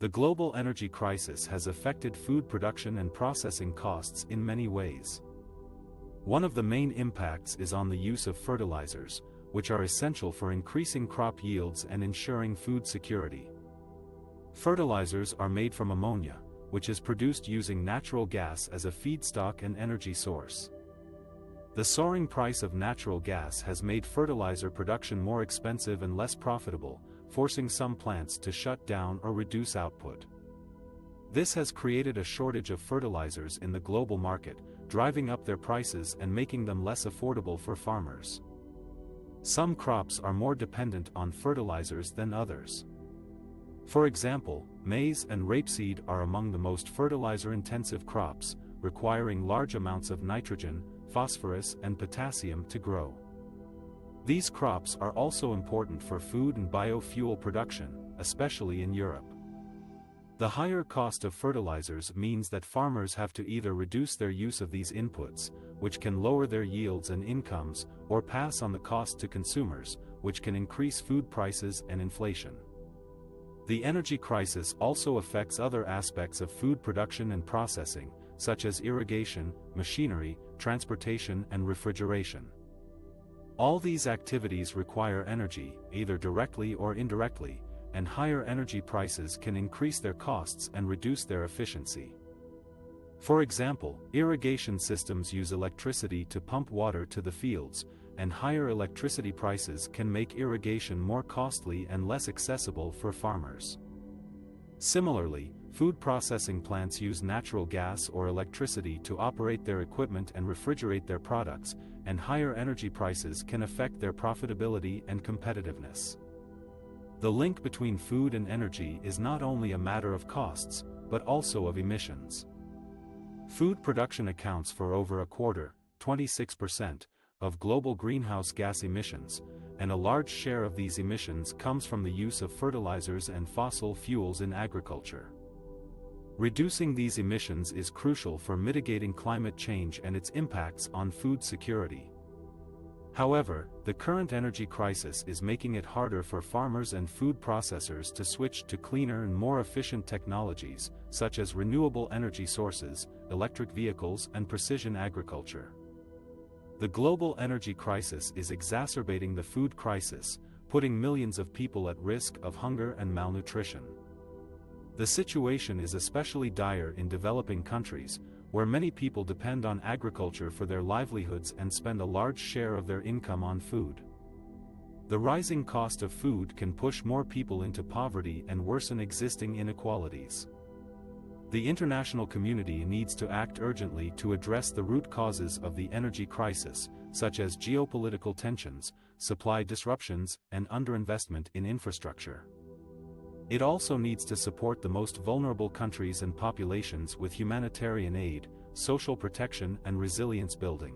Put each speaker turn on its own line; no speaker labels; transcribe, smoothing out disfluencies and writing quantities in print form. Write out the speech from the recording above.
The global energy crisis has affected food production and processing costs in many ways. One of the main impacts is on the use of fertilizers, which are essential for increasing crop yields and ensuring food security. Fertilizers are made from ammonia, which is produced using natural gas as a feedstock and energy source. The soaring price of natural gas has made fertilizer production more expensive and less profitable, forcing some plants to shut down or reduce output. This has created a shortage of fertilizers in the global market, driving up their prices and making them less affordable for farmers. Some crops are more dependent on fertilizers than others. For example, maize and rapeseed are among the most fertilizer-intensive crops, requiring large amounts of nitrogen, phosphorus and potassium to grow. These crops are also important for food and biofuel production, especially in Europe. The higher cost of fertilizers means that farmers have to either reduce their use of these inputs, which can lower their yields and incomes, or pass on the cost to consumers, which can increase food prices and inflation. The energy crisis also affects other aspects of food production and processing, such as irrigation, machinery, transportation and refrigeration. All these activities require energy, either directly or indirectly, and higher energy prices can increase their costs and reduce their efficiency. For example, irrigation systems use electricity to pump water to the fields, and higher electricity prices can make irrigation more costly and less accessible for farmers. Similarly, food processing plants use natural gas or electricity to operate their equipment and refrigerate their products, and higher energy prices can affect their profitability and competitiveness. The link between food and energy is not only a matter of costs, but also of emissions. Food production accounts for over a quarter, 26%, of global greenhouse gas emissions, and a large share of these emissions comes from the use of fertilizers and fossil fuels in agriculture. Reducing these emissions is crucial for mitigating climate change and its impacts on food security. However, the current energy crisis is making it harder for farmers and food processors to switch to cleaner and more efficient technologies, such as renewable energy sources, electric vehicles, and precision agriculture. The global energy crisis is exacerbating the food crisis, putting millions of people at risk of hunger and malnutrition. The situation is especially dire in developing countries, where many people depend on agriculture for their livelihoods and spend a large share of their income on food. The rising cost of food can push more people into poverty and worsen existing inequalities. The international community needs to act urgently to address the root causes of the energy crisis, such as geopolitical tensions, supply disruptions, and underinvestment in infrastructure. It also needs to support the most vulnerable countries and populations with humanitarian aid, social protection, and resilience building.